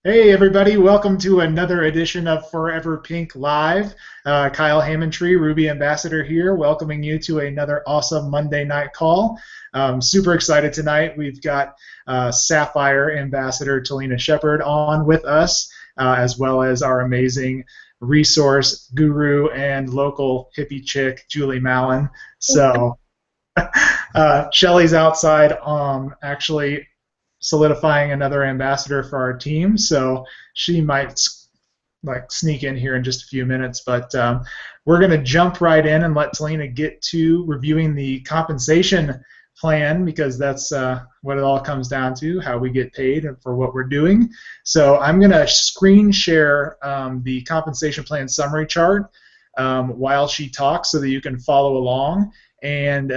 Hey everybody, welcome to another edition of Forever Pink Live. Kyle Hammontree, Ruby Ambassador here, welcoming you to another awesome Monday night call. Super excited tonight. We've got Sapphire Ambassador Talina Shepard on with us, as well as our amazing resource guru and local hippie chick, Julie Mallon. So Shelly's outside actually solidifying another ambassador for our team, so she might sneak in here in just a few minutes. But we're going to jump right in and let Talina get to reviewing the compensation plan because that's what it all comes down to, how we get paid for what we're doing. So I'm going to screen share the compensation plan summary chart while she talks so that you can follow along. And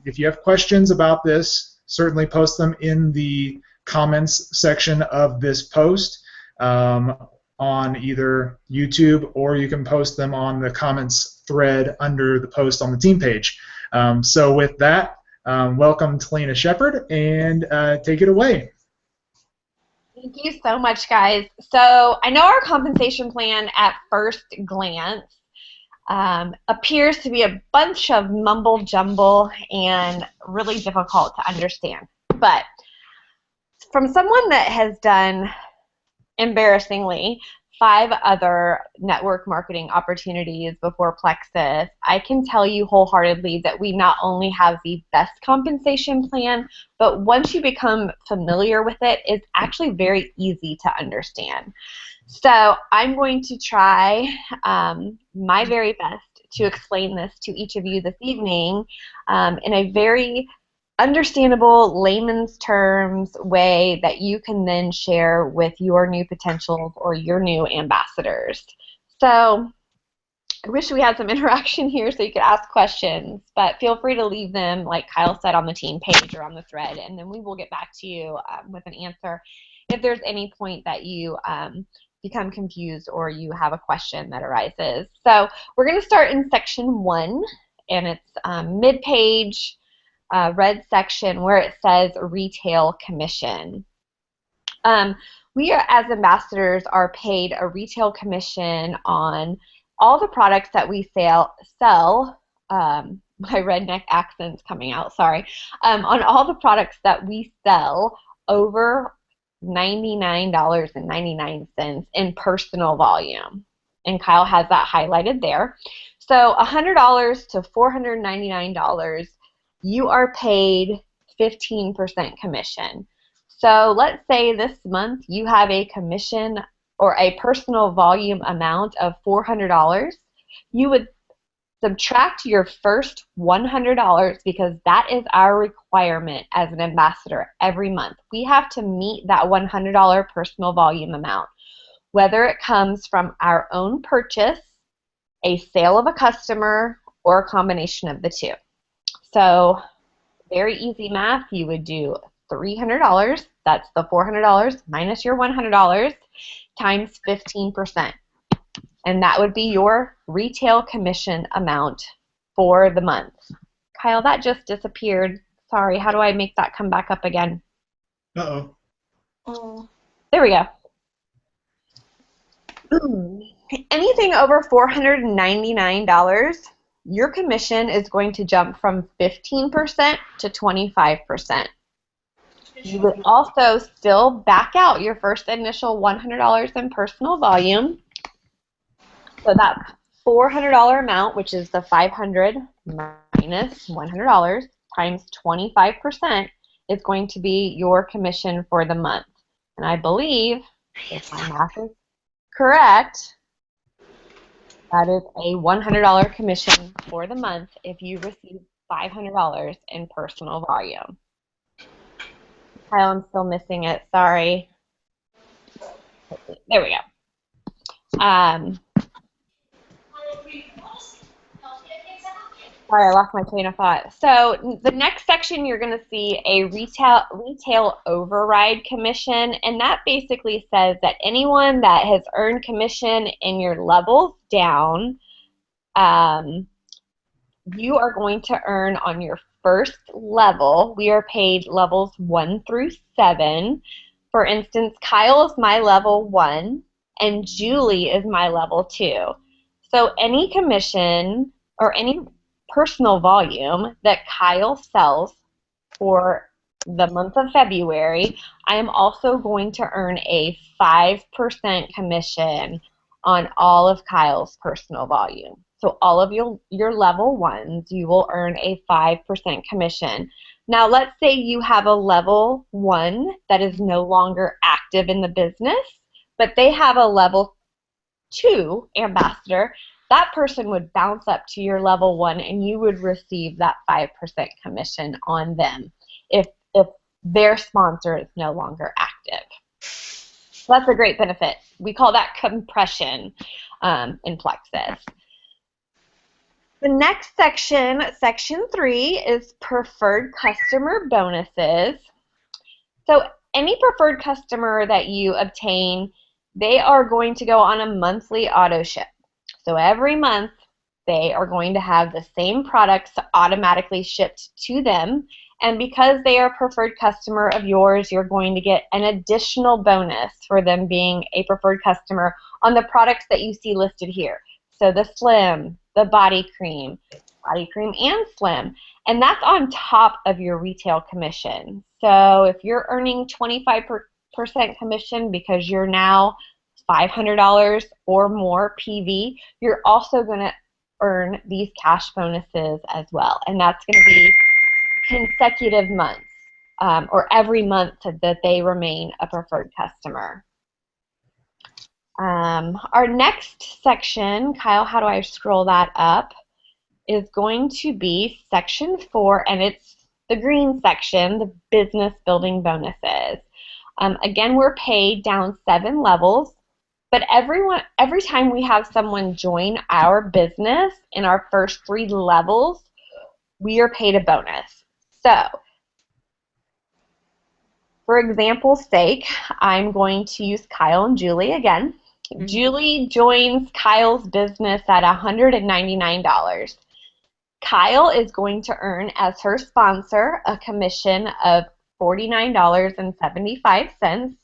if you have questions about this, certainly post them in the comments section of this post on either YouTube, or you can post them on the comments thread under the post on the team page. So with that, welcome Talina Shepard, and take it away. Thank you so much, guys. So I know our compensation plan at first glance appears to be a bunch of mumble jumble and really difficult to understand. But from someone that has done, embarrassingly, 5 other network marketing opportunities before Plexus, I can tell you wholeheartedly that we not only have the best compensation plan, but once you become familiar with it, it's actually very easy to understand. So I'm going to try my very best to explain this to each of you this evening in a very understandable, layman's terms way that you can then share with your new potentials or your new ambassadors. So I wish we had some interaction here so you could ask questions, but feel free to leave them, like Kyle said, on the team page or on the thread, and then we will get back to you with an answer if there's any point that you become confused or you have a question that arises. So we're going to start in section 1, and it's mid-page, red section where it says retail commission. We are, as ambassadors, are paid a retail commission on all the products that we sell. My redneck accent's coming out, sorry. On all the products that we sell over $99.99 in personal volume. And Kyle has that highlighted there. So $100 to $499, you are paid 15% commission. So let's say this month you have a commission or a personal volume amount of $400. You would subtract your first $100 because that is our requirement as an ambassador every month. We have to meet that $100 personal volume amount, whether it comes from our own purchase, a sale of a customer, or a combination of the two. So very easy math, you would do $300, that's the $400 minus your $100 times 15%. And that would be your retail commission amount for the month. Kyle, that just disappeared. Sorry, how do I make that come back up again? Uh-oh. Oh. There we go. Anything over $499, your commission is going to jump from 15% to 25%. You would also still back out your first initial $100 in personal volume. So that $400 amount, which is the $500 minus $100 times 25%, is going to be your commission for the month. And I believe, if my math is correct, that is a $100 commission for the month if you receive $500 in personal volume. Kyle, I'm still missing it. Sorry. There we go. Sorry, I lost my train of thought. So the next section, you're going to see a retail override commission, and that basically says that anyone that has earned commission in your levels down, you are going to earn on your first level. We are paid levels 1 through 7. For instance, Kyle is my level 1 and Julie is my level 2. So any commission or any personal volume that Kyle sells for the month of February, I am also going to earn a 5% commission on all of Kyle's personal volume. So all of your level 1s, you will earn a 5% commission. Now let's say you have a level 1 that is no longer active in the business, but they have a level 2 ambassador. That person would bounce up to your level 1 and you would receive that 5% commission on them if their sponsor is no longer active. So that's a great benefit. We call that compression in Plexus. The next section, section 3, is preferred customer bonuses. So any preferred customer that you obtain, they are going to go on a monthly auto ship. So every month they are going to have the same products automatically shipped to them. And because they are a preferred customer of yours, you're going to get an additional bonus for them being a preferred customer on the products that you see listed here. So the Slim, the body cream and Slim. And that's on top of your retail commission. So if you're earning 25% commission because you're now $500 or more PV, you're also going to earn these cash bonuses as well. And that's going to be consecutive months or every month that they remain a preferred customer. Our next section, Kyle, how do I scroll that up, is going to be section 4, and it's the green section, the business building bonuses. Again, we're paid down 7 levels, but every time we have someone join our business in our first 3 levels, we are paid a bonus. So, for example's sake, I'm going to use Kyle and Julie again. Julie joins Kyle's business at $199. Kyle is going to earn, as her sponsor, a commission of $49.75.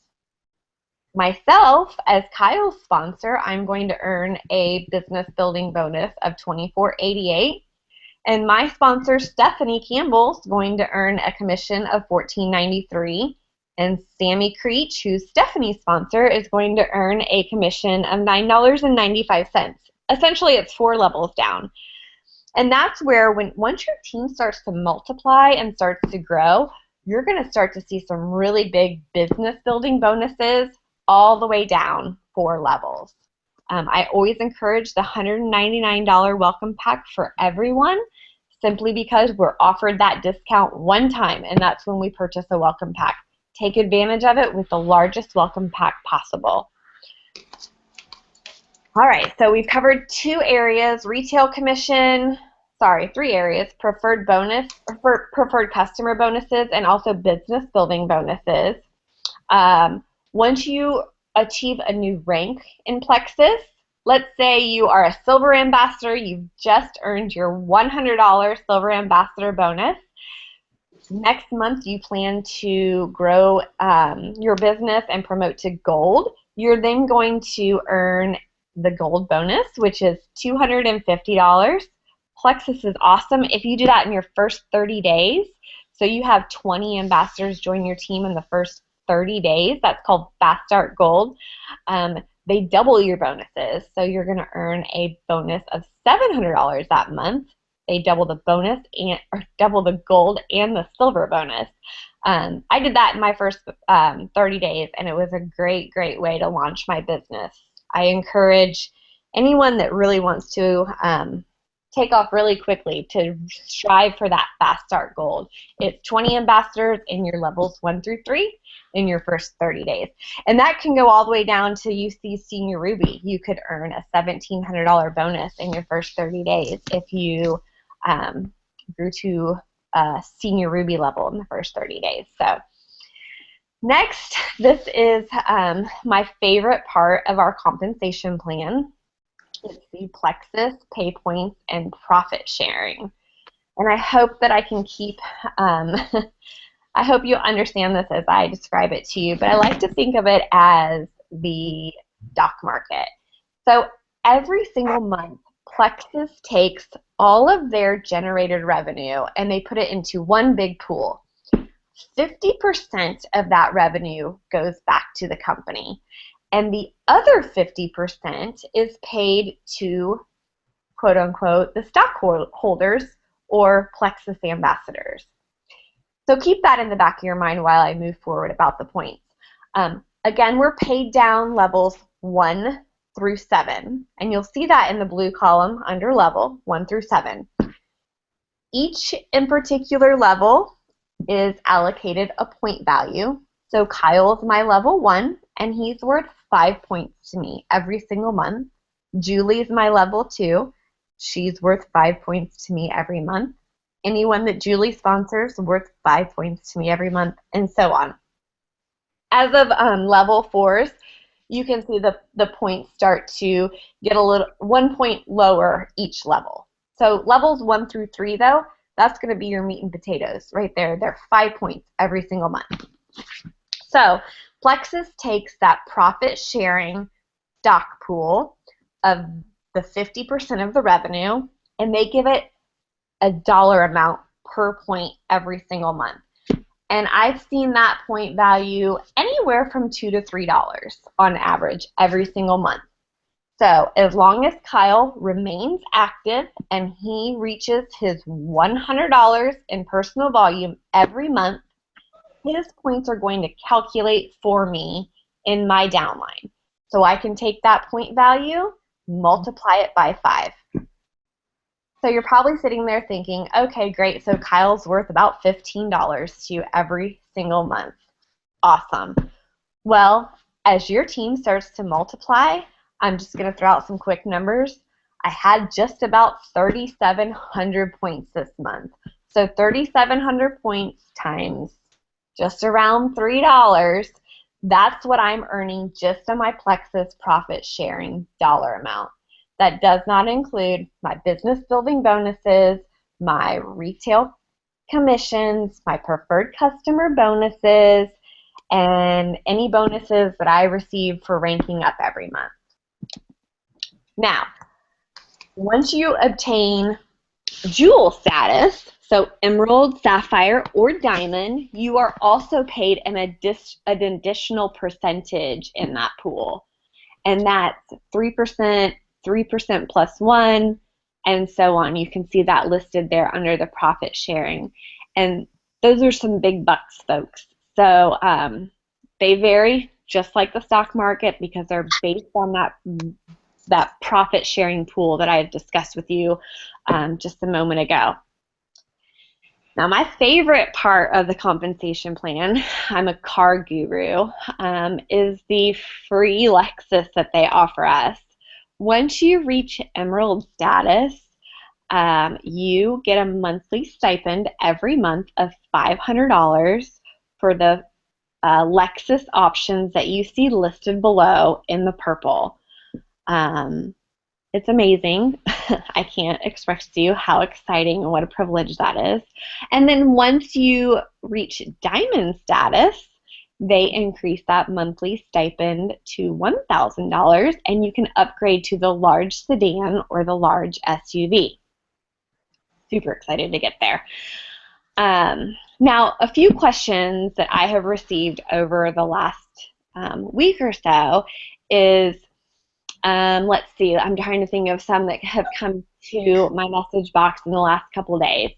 Myself, as Kyle's sponsor, I'm going to earn a business building bonus of $24.88. And my sponsor, Stephanie Campbell, is going to earn a commission of $14.93. And Sammy Creech, who's Stephanie's sponsor, is going to earn a commission of $9.95. Essentially, it's 4 levels down. And that's where, once your team starts to multiply and starts to grow, you're going to start to see some really big business building bonuses all the way down 4 levels. I always encourage the $199 welcome pack for everyone, simply because we're offered that discount one time, and that's when we purchase a welcome pack. Take advantage of it with the largest welcome pack possible. All right, so we've covered 2 areas, retail commission, 3 areas, preferred customer bonuses, and also business building bonuses. Once you achieve a new rank in Plexus, let's say you are a silver ambassador, you've just earned your $100 silver ambassador bonus. Next month you plan to grow your business and promote to gold. You're then going to earn the gold bonus, which is $250. Plexus is awesome if you do that in your first 30 days. So you have 20 ambassadors join your team in the first 30 days. That's called Fast Start Gold. They double your bonuses. So you're going to earn a bonus of $700 that month. They double the bonus or double the gold and the silver bonus. I did that in my first 30 days, and it was a great, great way to launch my business. I encourage anyone that really wants to take off really quickly to strive for that Fast Start Gold. It's 20 ambassadors in your levels 1 through 3 in your first 30 days. And that can go all the way down to UC Senior Ruby. You could earn a $1,700 bonus in your first 30 days if you grew to Senior Ruby level in the first 30 days. So next, this is my favorite part of our compensation plan. It's the Plexus Pay Points and Profit Sharing. And I hope that I can keep I hope you understand this as I describe it to you, but I like to think of it as the stock market. So every single month, Plexus takes all of their generated revenue and they put it into one big pool. 50% of that revenue goes back to the company, and the other 50% is paid to, quote unquote, the stockholders or Plexus ambassadors. So keep that in the back of your mind while I move forward about the points. Again, we're paid down levels 1 through 7, and you'll see that in the blue column under level 1 through 7. Each in particular level is allocated a point value. So Kyle is my level 1, and he's worth 5 points to me every single month. Julie is my level 2. She's worth 5 points to me every month. Anyone that Julie sponsors worth 5 points to me every month, and so on. As of level 4s, you can see the points start to get a little 1 point lower each level. So levels 1 through 3, though, that's going to be your meat and potatoes right there. They're 5 points every single month. So Plexus takes that profit sharing stock pool of the 50% of the revenue, and they give it a dollar amount per point every single month. And I've seen that point value anywhere from $2 to $3 on average every single month. So as long as Kyle remains active and he reaches his $100 in personal volume every month, his points are going to calculate for me in my downline. So I can take that point value, multiply it by 5. So you're probably sitting there thinking, okay, great, so Kyle's worth about $15 to you every single month. Awesome. Well, as your team starts to multiply, I'm just going to throw out some quick numbers. I had just about 3,700 points this month. So 3,700 points times just around $3, that's what I'm earning just on my Plexus profit sharing dollar amount. That does not include my business building bonuses, my retail commissions, my preferred customer bonuses, and any bonuses that I receive for ranking up every month. Now, once you obtain jewel status, so emerald, sapphire, or diamond, you are also paid an additional percentage in that pool. And that's 3%, 3% plus 1, and so on. You can see that listed there under the profit sharing. And those are some big bucks, folks. So they vary just like the stock market because they're based on that profit sharing pool that I discussed with you just a moment ago. Now, my favorite part of the compensation plan, I'm a car guru, is the free Lexus that they offer us. Once you reach Emerald status, you get a monthly stipend every month of $500 for the Lexus options that you see listed below in the purple. It's amazing. I can't express to you how exciting and what a privilege that is. And then once you reach diamond status, they increase that monthly stipend to $1,000, and you can upgrade to the large sedan or the large SUV. Super excited to get there. Now, a few questions that I have received over the last week or so is, let's see, I'm trying to think of some that have come to my message box in the last couple of days.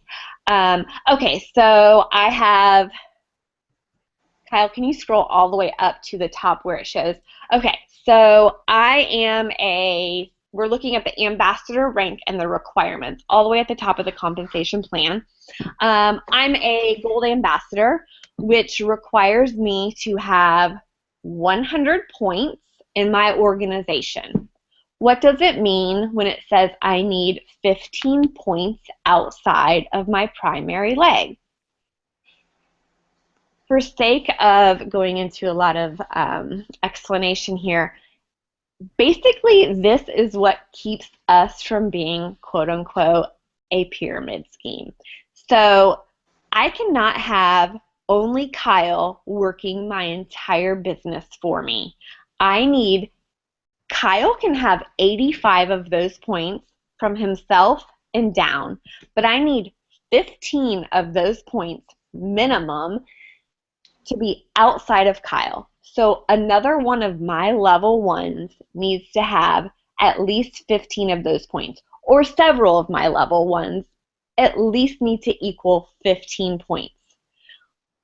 Okay, so I have, Kyle, can you scroll all the way up to the top where it shows? Okay, so we're looking at the ambassador rank and the requirements all the way at the top of the compensation plan. I'm a gold ambassador, which requires me to have 100 points in my organization. What does it mean when it says I need 15 points outside of my primary leg? For sake of going into a lot of explanation here, basically this is what keeps us from being, quote unquote, a pyramid scheme. So I cannot have only Kyle working my entire business for me. I need Kyle can have 85 of those points from himself and down, but I need 15 of those points minimum to be outside of Kyle. So another one of my level ones needs to have at least 15 of those points, or several of my level ones at least need to equal 15 points.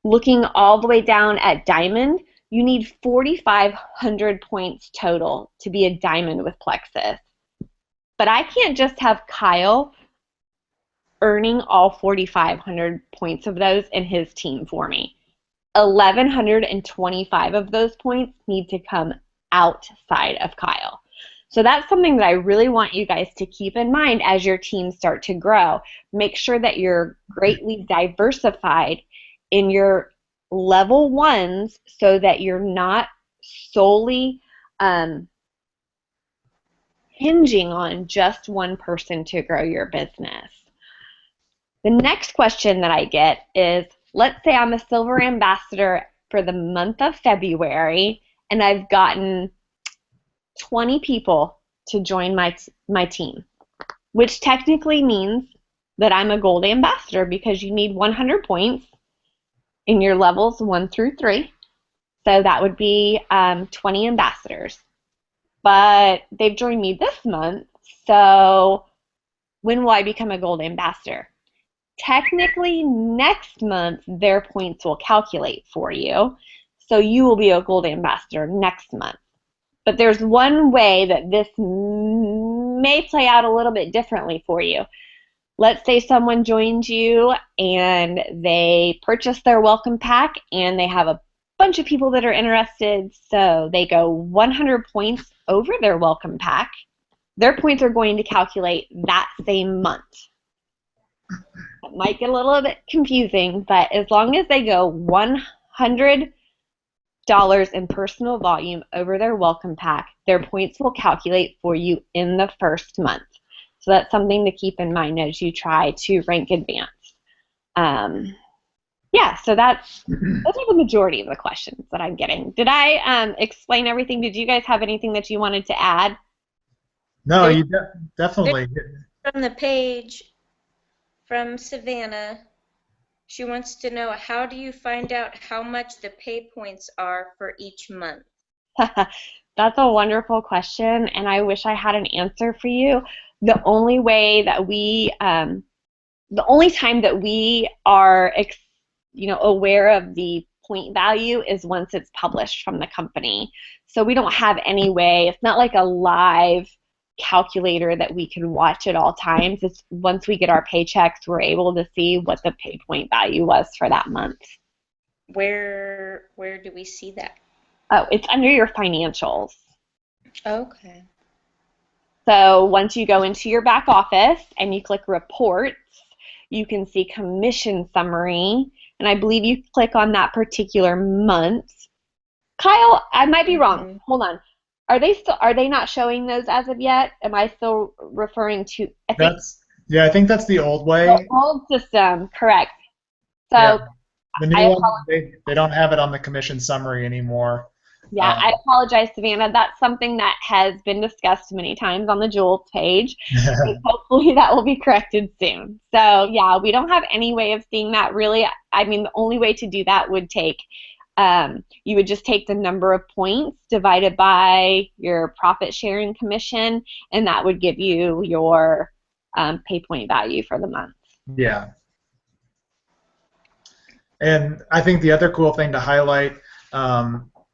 Looking all the way down at diamond, you need 4,500 points total to be a diamond with Plexus. But I can't just have Kyle earning all 4,500 points of those in his team for me. 1,125 of those points need to come outside of Kyle. So that's something that I really want you guys to keep in mind as your teams start to grow. Make sure that you're greatly diversified in your level ones so that you're not solely hinging on just one person to grow your business. The next question that I get is, let's say I'm a silver ambassador for the month of February and I've gotten 20 people to join my team, which technically means that I'm a gold ambassador because you need 100 points in your levels 1 through 3. So that would be 20 ambassadors. But they've joined me this month, so when will I become a gold ambassador? Technically, next month, their points will calculate for you, so you will be a gold ambassador next month. But there's one way that this may play out a little bit differently for you. Let's say someone joins you and they purchase their welcome pack and they have a bunch of people that are interested, so they go 100 points over their welcome pack. Their points are going to calculate that same month. It might get a little bit confusing, but as long as they go $100 in personal volume over their welcome pack, their points will calculate for you in the first month. So that's something to keep in mind as you try to rank advanced. Yeah, so those are the majority of the questions that I'm getting. Did I explain everything? Did you guys have anything that you wanted to add? No, you definitely. From the page from Savannah, she wants to know, how do you find out how much the pay points are for each month? That's a wonderful question, and I wish I had an answer for you. The only way that the only time that we are, aware of the point value is once it's published from the company. So we don't have any way. It's not like a live calculator that we can watch at all times. It's once we get our paychecks, we're able to see what the pay point value was for that month. Where do we see that? Oh, it's under your financials. Okay. So once you go into your back office and you click reports, you can see commission summary, and I believe you click on that particular month. Kyle, I might be wrong. Hold on. Are they not showing those as of yet? Am I still referring to? I think that's the old way. The old system, correct. So yeah. The new one, they don't have it on the commission summary anymore. Yeah, I apologize, Savannah. That's something that has been discussed many times on the Jewel page. Hopefully that will be corrected soon. So yeah, we don't have any way of seeing that really. I mean, the only way to do that would take, you would just take the number of points divided by your profit sharing commission, and that would give you your pay point value for the month. Yeah. And I think the other cool thing to highlight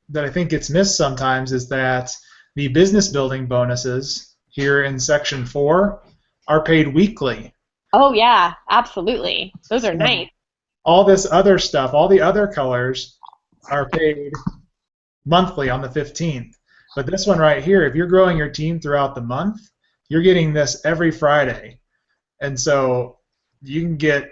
that I think gets missed sometimes is that the business building bonuses here in Section 4 are paid weekly. Oh, yeah, absolutely. Those are nice. All this other stuff, all the other colors are paid monthly on the 15th. But this one right here, if you're growing your team throughout the month, you're getting this every Friday. And so you can get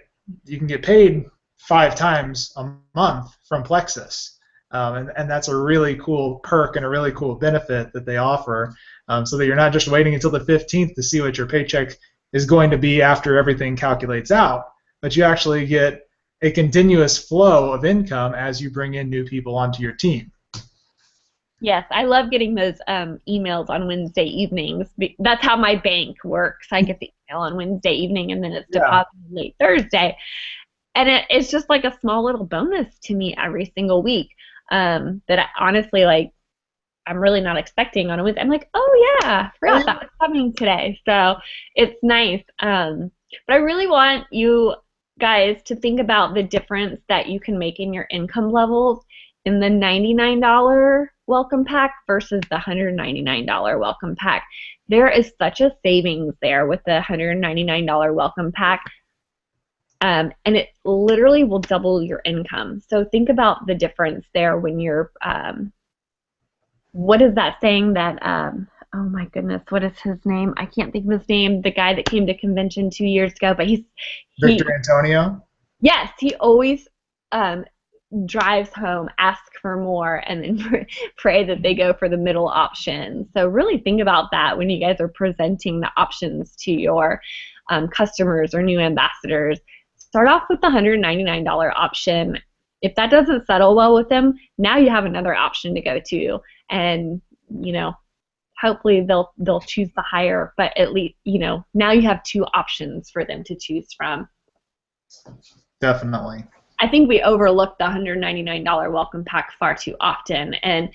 paid 5 times a month from Plexus. And that's a really cool perk and a really cool benefit that they offer, so that you're not just waiting until the 15th to see what your paycheck is going to be after everything calculates out, but you actually get a continuous flow of income as you bring in new people onto your team. Yes, I love getting those emails on Wednesday evenings. That's how my bank works. I get the email on Wednesday evening, and then it's deposited late Thursday. And it's just like a small little bonus to me every single week that I honestly, like, I'm really not expecting on a Wednesday. I'm like, oh, yeah, I forgot that was coming today. So it's nice. But I really want you guys to think about the difference that you can make in your income levels in the $99 welcome pack versus the $199 welcome pack. There is such a savings there with the $199 welcome pack, and it literally will double your income. So think about the difference there when you're, what is that saying that, oh my goodness, what is his name? I can't think of his name, the guy that came to convention 2 years ago, but Victor Antonio? Yes, he always drives home, ask for more, and then pray that they go for the middle option. So really think about that when you guys are presenting the options to your customers or new ambassadors. Start off with the $199 option. If that doesn't settle well with them, now you have another option to go to, and hopefully they'll choose the higher, but at least now you have two options for them to choose from. Definitely. I think we overlook the $199 welcome pack far too often. And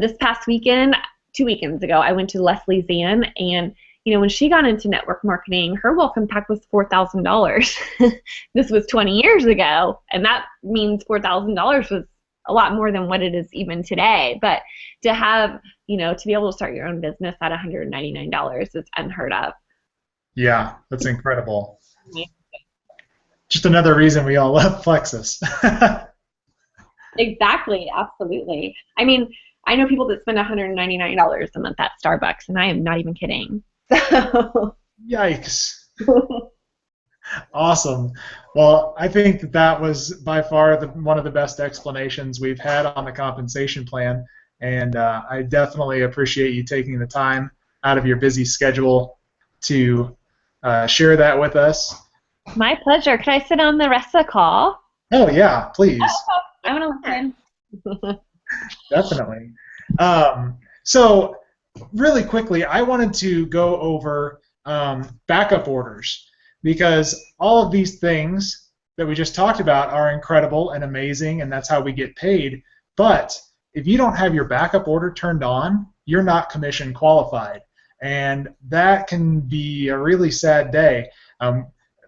this past weekend, 2 weekends ago, I went to Leslie Zan, and when she got into network marketing, her welcome pack was $4,000. This was 20 years ago, and that means $4,000 was a lot more than what it is even today. But to have, to be able to start your own business at $199 is unheard of. Yeah, that's incredible. Just another reason we all love Plexus. Exactly, absolutely. I mean, I know people that spend $199 a month at Starbucks, and I am not even kidding. So. Yikes. Awesome. Well, I think that was by far one of the best explanations we've had on the compensation plan, and I definitely appreciate you taking the time out of your busy schedule to share that with us. My pleasure. Could I sit on the rest of the call? Oh, yeah, please. I want to listen. Definitely. So really quickly, I wanted to go over backup orders, because all of these things that we just talked about are incredible and amazing, and that's how we get paid. But if you don't have your backup order turned on, you're not commission qualified, and that can be a really sad day.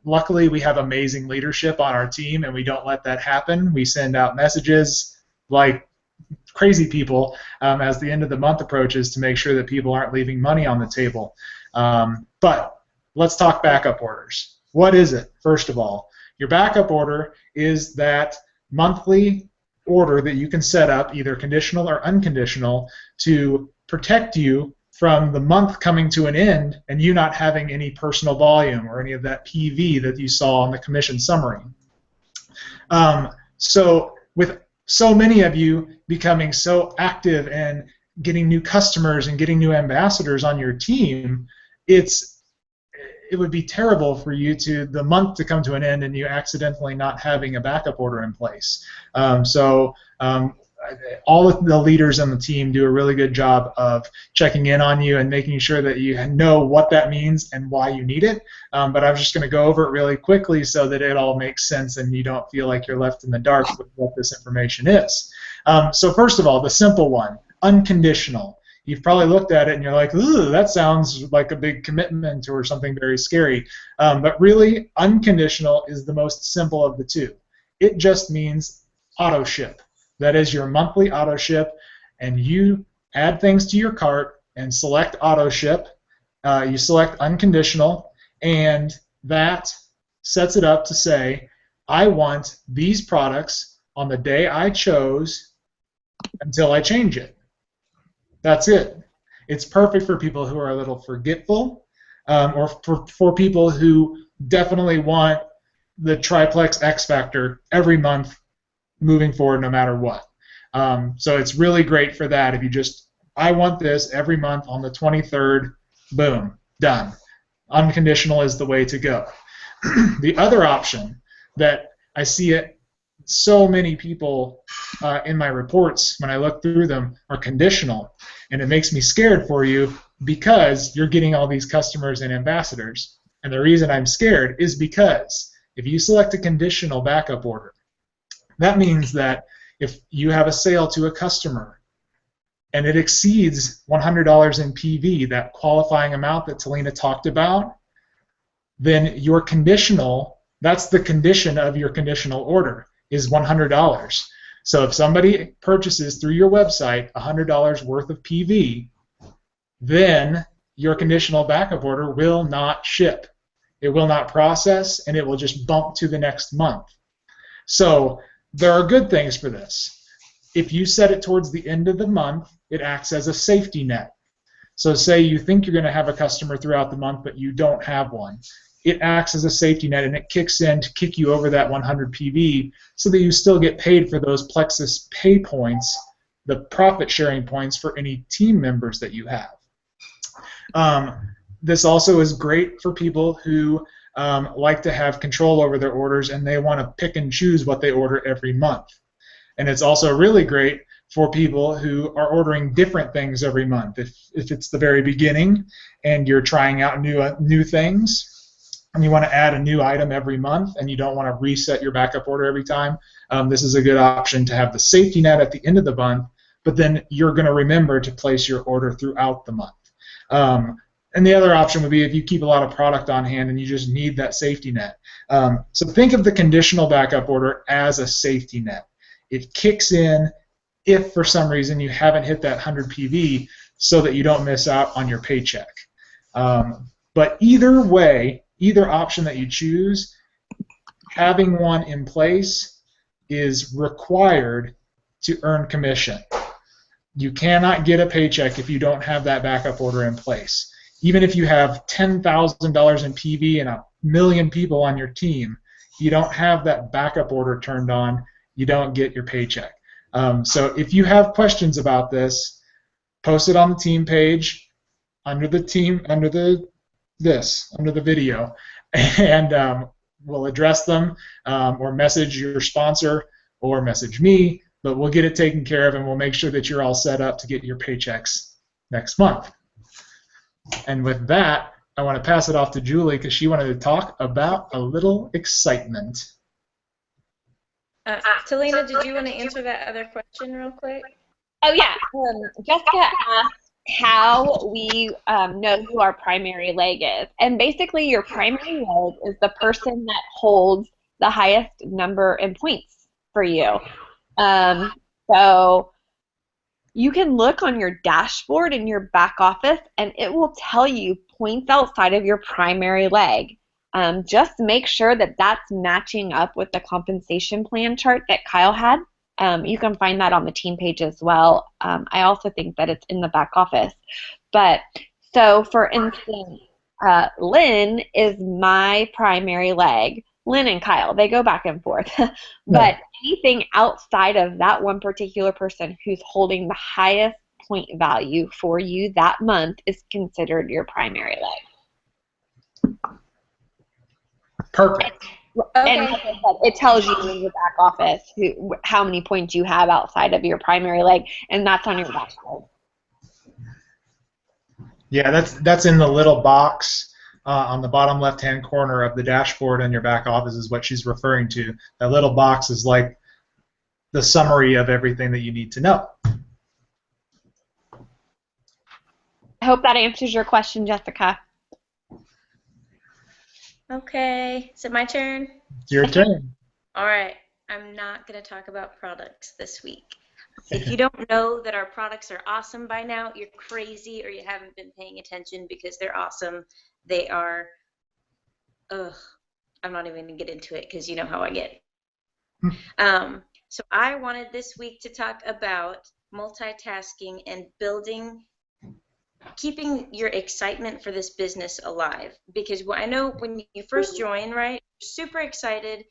Luckily, we have amazing leadership on our team, and we don't let that happen. We send out messages like crazy people as the end of the month approaches to make sure that people aren't leaving money on the table. But let's talk backup orders. What is it? First of all, your backup order is that monthly order that you can set up, either conditional or unconditional, to protect you from the month coming to an end and you not having any personal volume or any of that PV that you saw on the commission summary. So with so many of you becoming so active and getting new customers and getting new ambassadors on your team, it would be terrible for you the month to come to an end and you accidentally not having a backup order in place. All of the leaders on the team do a really good job of checking in on you and making sure that you know what that means and why you need it. But I'm just going to go over it really quickly so that it all makes sense and you don't feel like you're left in the dark with what this information is. So first of all, the simple one, unconditional. You've probably looked at it and you're like, ooh, that sounds like a big commitment or something very scary. But really, unconditional is the most simple of the two. It just means auto ship. That is your monthly auto ship, and you add things to your cart and select auto ship. You select unconditional, and that sets it up to say, I want these products on the day I chose until I change it. That's it. It's perfect for people who are a little forgetful, or for people who definitely want the Triplex X Factor every month moving forward no matter what. So it's really great for that. If you just, I want this every month on the 23rd, boom, done. Unconditional is the way to go. The other option that I see it. So many people in my reports, when I look through them, are conditional, and it makes me scared for you because you're getting all these customers and ambassadors. And the reason I'm scared is because if you select a conditional backup order, that means that if you have a sale to a customer and it exceeds $100 in PV, that qualifying amount that Talina talked about, then your conditional, that's the condition of your conditional order, is $100. So if somebody purchases through your website $100 worth of PV, then your conditional backup order will not ship. It will not process, and it will just bump to the next month. So there are good things for this. If you set it towards the end of the month, it acts as a safety net. So say you think you're going to have a customer throughout the month, but you don't have one. It acts as a safety net, and it kicks in to kick you over that 100 PV so that you still get paid for those Plexus pay points, the profit sharing points for any team members that you have. This also is great for people who like to have control over their orders, and they want to pick and choose what they order every month. And it's also really great for people who are ordering different things every month. If it's the very beginning and you're trying out new things, and you want to add a new item every month, and you don't want to reset your backup order every time, this is a good option to have the safety net at the end of the month, but then you're going to remember to place your order throughout the month. And the other option would be if you keep a lot of product on hand and you just need that safety net. So think of the conditional backup order as a safety net. It kicks in if for some reason you haven't hit that 100 PV so that you don't miss out on your paycheck. But either way, either option that you choose, having one in place is required to earn commission. You cannot get a paycheck if you don't have that backup order in place. Even if you have $10,000 in PV and 1 million people on your team, you don't have that backup order turned on, you don't get your paycheck. So if you have questions about this, post it on the team page under the video, and we'll address them, or message your sponsor or message me, but we'll get it taken care of, and we'll make sure that you're all set up to get your paychecks next month. And with that, I want to pass it off to Julie because she wanted to talk about a little excitement. Talina, did you want to answer that other question real quick? Oh, yeah. Jessica asked how we know who our primary leg is. And basically, your primary leg is the person that holds the highest number in points for you. So you can look on your dashboard in your back office, and it will tell you points outside of your primary leg. Just make sure that that's matching up with the compensation plan chart that Kyle had. You can find that on the team page as well. I also think that it's in the back office. But so, for instance, Lynn is my primary leg. Lynn and Kyle, they go back and forth. But anything outside of that one particular person who's holding the highest point value for you that month is considered your primary leg. Perfect. And like I said, it tells you in your back office how many points you have outside of your primary leg, and that's on your dashboard. Yeah, that's in the little box on the bottom left-hand corner of the dashboard in your back office is what she's referring to. That little box is like the summary of everything that you need to know. I hope that answers your question, Jessica. Okay, is it my turn? It's your turn. All right, I'm not going to talk about products this week. If you don't know that our products are awesome by now, you're crazy or you haven't been paying attention because they're awesome. They are, I'm not even going to get into it because you know how I get. So I wanted this week to talk about multitasking and keeping your excitement for this business alive. Because I know when you first join, right, you're super excited,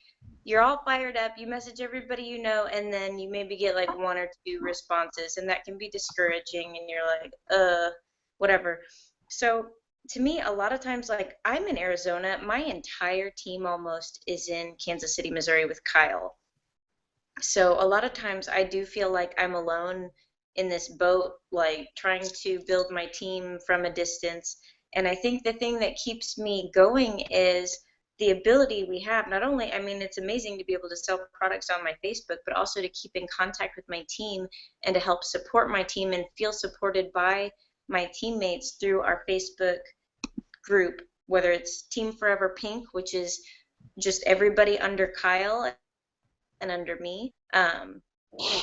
you're all fired up, you message everybody you know, and then you maybe get like 1 or 2 responses, and that can be discouraging, and you're like, whatever. So to me, a lot of times, like I'm in Arizona, my entire team almost is in Kansas City, Missouri with Kyle. So a lot of times I do feel like I'm alone in this boat, like trying to build my team from a distance. And I think the thing that keeps me going is the ability we have. Not only, I mean, it's amazing to be able to sell products on my Facebook, but also to keep in contact with my team and to help support my team and feel supported by my teammates through our Facebook group, whether it's Team Forever Pink, which is just everybody under Kyle and under me,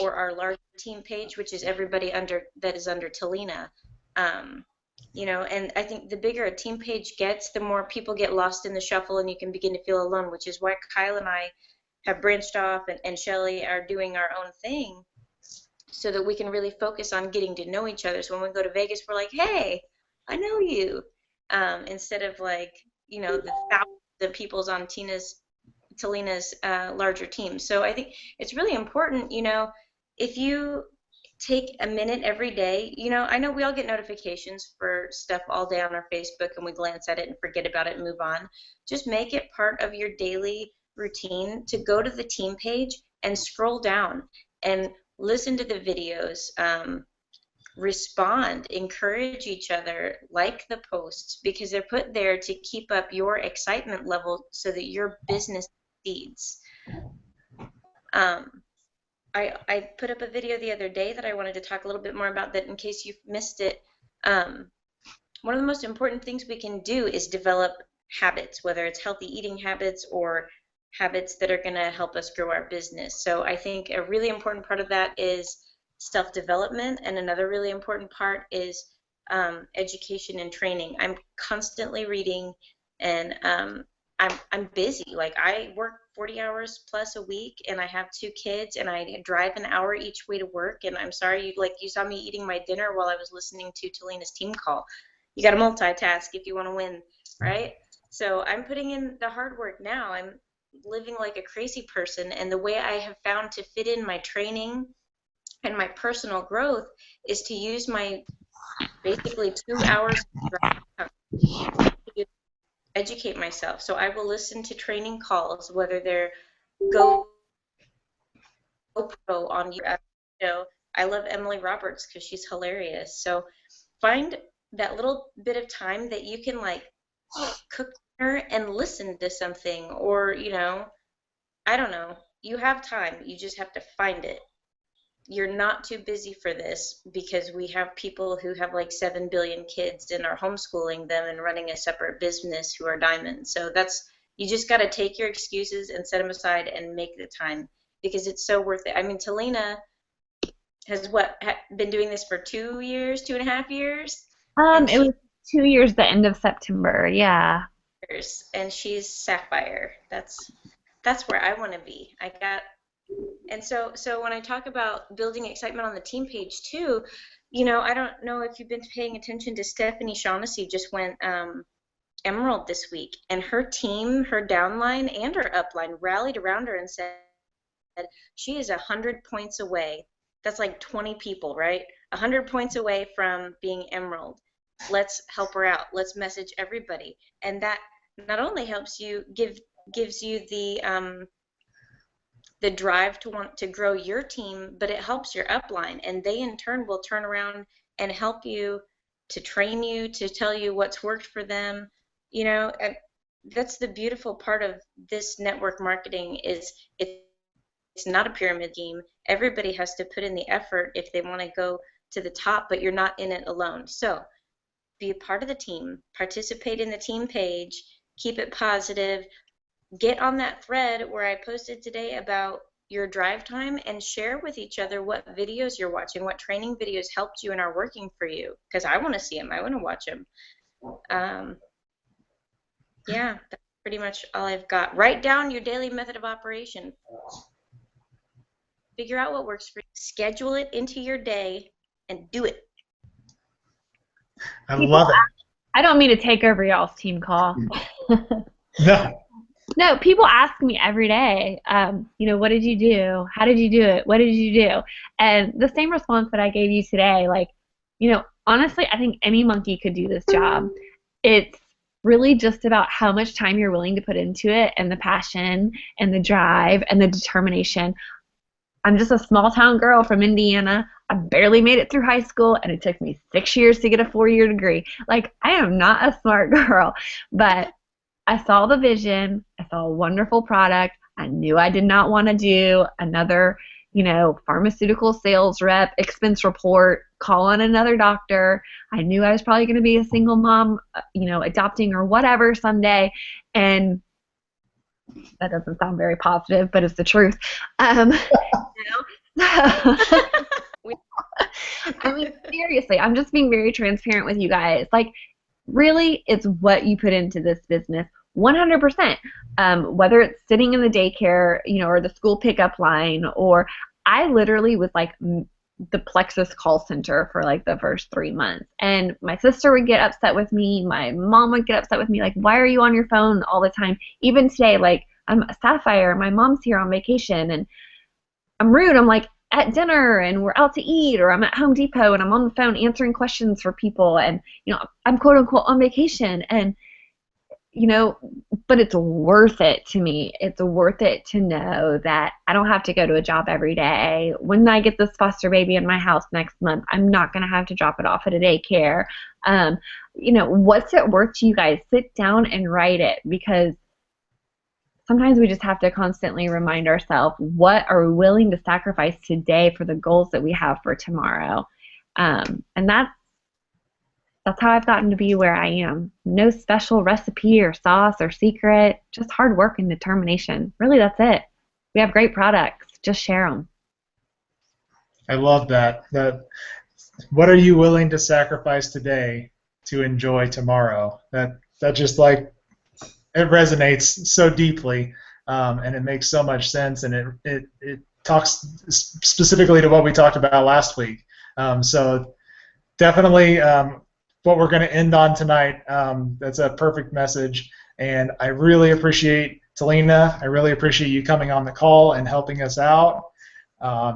or our large team page, which is everybody under that is under Talina. You know, and I think the bigger a team page gets, the more people get lost in the shuffle and you can begin to feel alone, which is why Kyle and I have branched off, and Shelly are doing our own thing so that we can really focus on getting to know each other. So when we go to Vegas, we're like, hey, I know you, instead of like, you know, the thousands of people's on Talina's larger team. So I think it's really important, you know, if you take a minute every day, you know, I know we all get notifications for stuff all day on our Facebook and we glance at it and forget about it and move on. Just make it part of your daily routine to go to the team page and scroll down and listen to the videos, respond, encourage each other, like the posts, because they're put there to keep up your excitement level so that your business succeeds. I put up a video the other day that I wanted to talk a little bit more about, that in case you've missed it. One of the most important things we can do is develop habits, whether it's healthy eating habits or habits that are going to help us grow our business. So I think a really important part of that is self-development, and another really important part is education and training. I'm constantly reading, and I'm busy. Like I work 40 hours plus a week, and I have 2 kids, and I drive an hour each way to work. And I'm sorry, you saw me eating my dinner while I was listening to Talina's team call. You got to multitask if you want to win, right? So I'm putting in the hard work now. I'm living like a crazy person, and the way I have found to fit in my training and my personal growth is to use my basically 2 hours to educate myself. So I will listen to training calls, whether they're GoPro on your show. I love Emily Roberts because she's hilarious. So find that little bit of time that you can like cook dinner and listen to something, or you know, I don't know. You have time. You just have to find it. You're not too busy for this, because we have people who have like 7 billion kids and are homeschooling them and running a separate business who are diamonds. So you just got to take your excuses and set them aside and make the time, because it's so worth it. I mean, Talina has been doing this for 2 years, 2.5 years? It was 2 years, the end of September, yeah. And she's Sapphire. That's where I want to be. And so when I talk about building excitement on the team page too, you know, I don't know if you've been paying attention to Stephanie Shaughnessy just went Emerald this week, and her team, her downline and her upline rallied around her and said she is 100 points away. That's like 20 people, right? 100 points away from being Emerald. Let's help her out. Let's message everybody. And that not only helps you, gives you the drive to want to grow your team, but it helps your upline, and they in turn will turn around and help you, to train you, to tell you what's worked for them. You know, and that's the beautiful part of this network marketing, is it's not a pyramid scheme. Everybody has to put in the effort if they want to go to the top, but you're not in it alone. So be a part of the team, participate in the team page, keep it positive. Get on that thread where I posted today about your drive time, and share with each other what videos you're watching, what training videos helped you and are working for you, because I want to see them. I want to watch them. Yeah, that's pretty much all I've got. Write down your daily method of operation. Figure out what works for you. Schedule it into your day and do it. I love it. I don't mean to take over y'all's team call. No. No, people ask me every day, you know, what did you do? How did you do it? What did you do? And the same response that I gave you today, like, you know, honestly, I think any monkey could do this job. it's really just about how much time you're willing to put into it and the passion and the drive and the determination. I'm just a small town girl from Indiana. I barely made it through high school, and it took me 6 years to get a 4-year degree. Like, I am not a smart girl, but I saw the vision. I saw a wonderful product. I knew I did not want to do another, pharmaceutical sales rep, expense report, call on another doctor. I knew I was probably going to be a single mom, adopting or whatever someday, and that doesn't sound very positive, but it's the truth. I mean, seriously, I'm just being very transparent with you guys. Like, really, it's what you put into this business, 100%. Whether it's sitting in the daycare, or the school pickup line, or I literally was like the Plexus call center for like the first 3 months. And my sister would get upset with me. My mom would get upset with me. Like, why are you on your phone all the time? Even today, like, I'm a Sapphire. My mom's here on vacation, and I'm rude. I'm like at dinner, and we're out to eat, or I'm at Home Depot, and I'm on the phone answering questions for people, and I'm quote unquote on vacation, and but it's worth it to me. It's worth it to know that I don't have to go to a job every day. When I get this foster baby in my house next month, I'm not going to have to drop it off at a daycare. What's it worth to you guys? Sit down and write it, because sometimes we just have to constantly remind ourselves, what are we willing to sacrifice today for the goals that we have for tomorrow? And that's how I've gotten to be where I am. No special recipe or sauce or secret, just hard work and determination. Really, that's it. We have great products. Just share them. I love that. What are you willing to sacrifice today to enjoy tomorrow? That just like, it resonates so deeply, and it makes so much sense, and it talks specifically to what we talked about last week. So definitely what we're going to end on tonight. That's a perfect message, and I really appreciate Talina. I really appreciate you coming on the call and helping us out.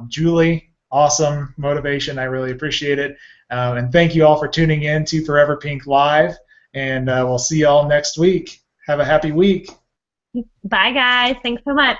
Julie, awesome motivation. I really appreciate it. And thank you all for tuning in to Forever Pink Live, and we'll see you all next week. Have a happy week. Bye, guys. Thanks so much.